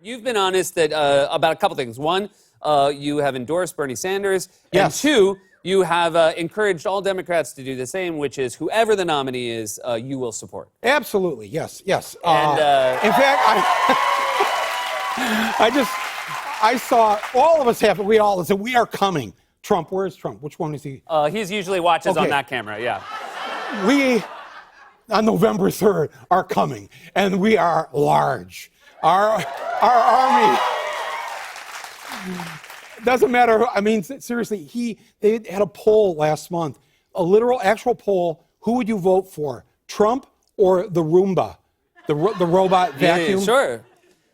You've been honest that about a couple things. One, you have endorsed Bernie Sanders. Yes. And two, you have encouraged all Democrats to do the same, which is whoever the nominee is, you will support. Absolutely, yes. And, in fact, I saw all of us have, we all said, we are coming. Trump, where's Trump? Which one is he? He's usually watches on Okay. that camera, yeah. We, on November 3rd, are coming, and we are large. Our army, doesn't matter. I mean, seriously, they had a poll last month, a literal, actual poll. Who would you vote for, Trump or the Roomba, the robot vacuum? Yeah, sure.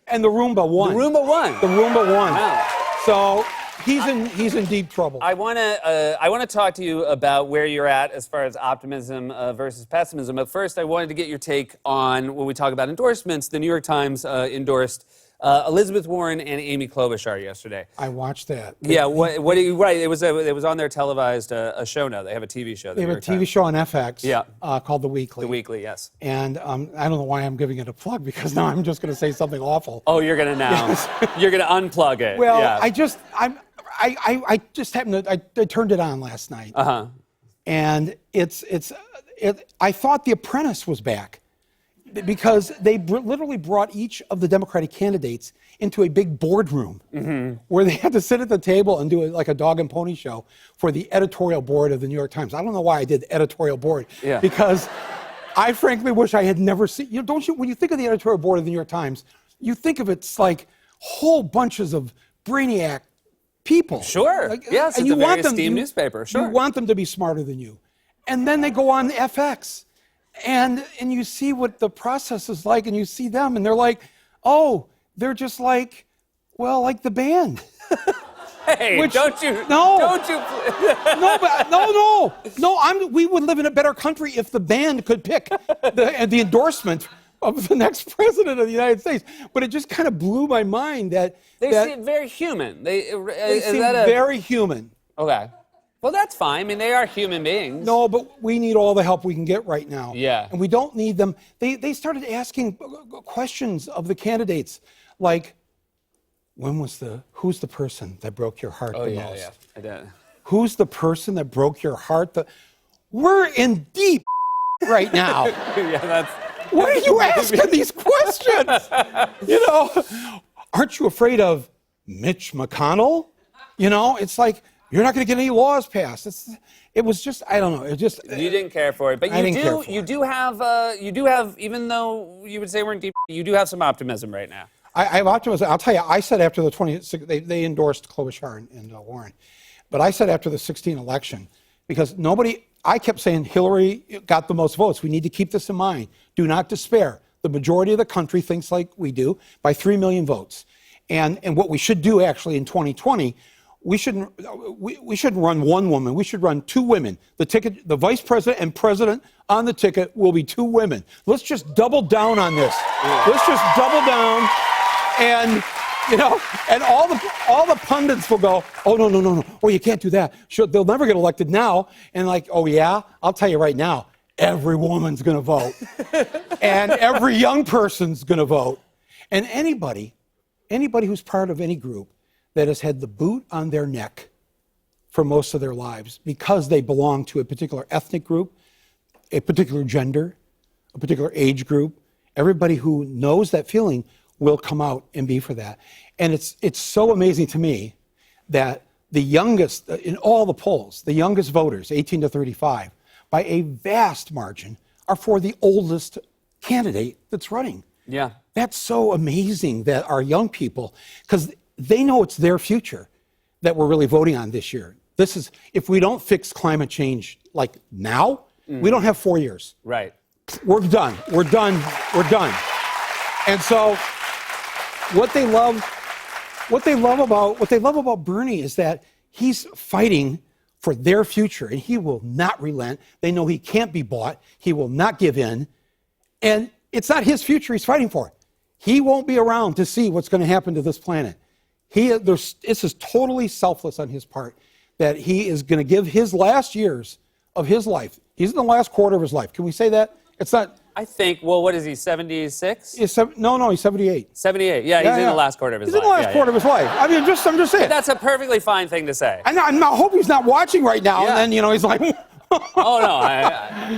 And the Roomba won. The Roomba won. The Roomba won. Wow. So he's in deep trouble. I want to talk to you about where you're at as far as optimism versus pessimism. But first, I wanted to get your take on when we talk about endorsements. The New York Times endorsed Elizabeth Warren and Amy Klobuchar yesterday. I watched that. Yeah, what do you right? It was on their televised a show now. They have a TV show. They have a TV show on FX. Yeah. Called The Weekly. The Weekly, yes. And I don't know why I'm giving it a plug, because now I'm just going to say something awful. Oh, you're gonna now. You're gonna unplug it. Well, yeah. I just happened to I turned it on last night. And I thought The Apprentice was back, because they literally brought each of the Democratic candidates into a big boardroom where they had to sit at the table and do like a dog and pony show for the editorial board of the New York Times. I don't know why I did the editorial board, because I frankly wish I had never seen. Don't you? When you think of the editorial board of the New York Times, you think of it's like whole bunches of brainiac people. Sure. Yes, and it's you a very want them, esteemed newspaper. Sure. You want them to be smarter than you. And then they go on FX, and you see what the process is like, and you see them, and they're like, oh, they're just like, well, like the band. Hey, Which- don't you? no. Don't you? No. We would live in a better country if the band could pick the endorsement of the next president of the United States. But it just kind of blew my mind that They seem very human. they seem very human. Okay. Well, that's fine. I mean, they are human beings. No, but we need all the help we can get right now. Yeah. And we don't need them. They started asking questions of the candidates, like, who's the person that broke your heart the most? Yeah. I did. Who's the person that broke your heart? We're in deep right now. Yeah, that's. What are you asking these questions? Aren't you afraid of Mitch McConnell? It's like, you're not going to get any laws passed. It was just, I don't know. It just. You didn't care for it, but I didn't care for you it. do have, even though you would say we're in deep, you do have some optimism right now. I have optimism. I'll tell you, I said after the 26, they endorsed Klobuchar and Warren. But I said after the 2016 election, because I kept saying Hillary got the most votes. We need to keep this in mind. Do not despair. The majority of the country thinks like we do, by 3 million votes. And what we should do actually in 2020, we shouldn't run one woman. We should run 2 women. The vice president and president on the ticket will be 2 women. Let's just double down on this. Let's just double down, and and all the pundits will go, oh no. Oh, you can't do that. Sure, they'll never get elected now. And like, oh yeah, I'll tell you right now, every woman's going to vote, and every young person's going to vote, and anybody who's part of any group that has had the boot on their neck for most of their lives because they belong to a particular ethnic group, a particular gender, a particular age group. Everybody who knows that feeling will come out and be for that. And it's so amazing to me that the youngest, in all the polls, the youngest voters, 18 to 35, by a vast margin, are for the oldest candidate that's running. Yeah. That's so amazing that our young people, because they know it's their future that we're really voting on this year. If we don't fix climate change like now, we don't have 4 years. Right. We're done. And so what they love about Bernie is that he's fighting for their future, and he will not relent. They know he can't be bought. He will not give in. And it's not his future he's fighting for. He won't be around to see what's going to happen to this planet. This is totally selfless on his part, that he is going to give his last years of his life. He's in the last quarter of his life. Can we say that? It's not. I think, well, what is he, 76? No, he's 78. 78. Yeah, he's in the last quarter of his He's life. in the last quarter of his life. I mean, I'm just saying. That's a perfectly fine thing to say. I hope he's not watching right now. Yeah. And then, he's like, Oh, no.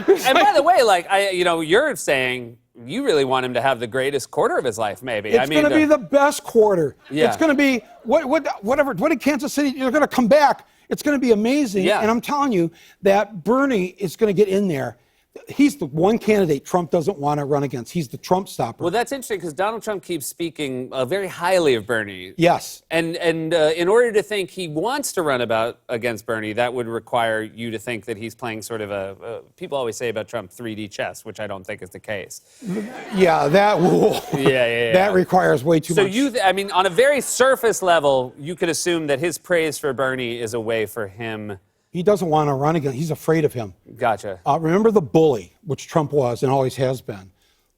And by the way, you're saying you really want him to have the greatest quarter of his life, maybe. it's going to be the best quarter. Yeah. It's going to be, whatever, what did Kansas City, they're going to come back. It's going to be amazing. Yeah. And I'm telling you that Bernie is going to get in there. He's the one candidate Trump doesn't want to run against. He's the Trump stopper. Well, that's interesting because Donald Trump keeps speaking very highly of Bernie. Yes. And in order to think he wants to run against Bernie, that would require you to think that he's playing sort of people always say about Trump 3D chess, which I don't think is the case. Yeah, that Yeah. that requires way too much. So I mean, on a very surface level, you could assume that his praise for Bernie is a way for him. He doesn't want to run again. He's afraid of him. Gotcha. Remember the bully, which Trump was and always has been.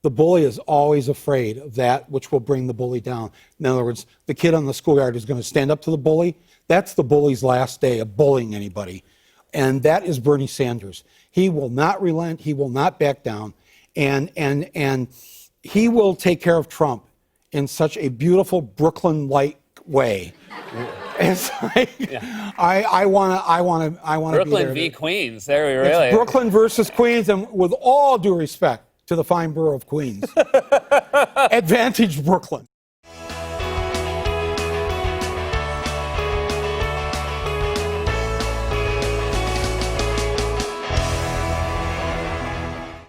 The bully is always afraid of that which will bring the bully down. In other words, the kid on the schoolyard is going to stand up to the bully. That's the bully's last day of bullying anybody. And that is Bernie Sanders. He will not relent. He will not back down. And he will take care of Trump in such a beautiful Brooklyn-like way. It's like, I want to be there. Brooklyn v. Queens. There we really. It's Brooklyn versus Queens, and with all due respect to the fine borough of Queens, advantage Brooklyn.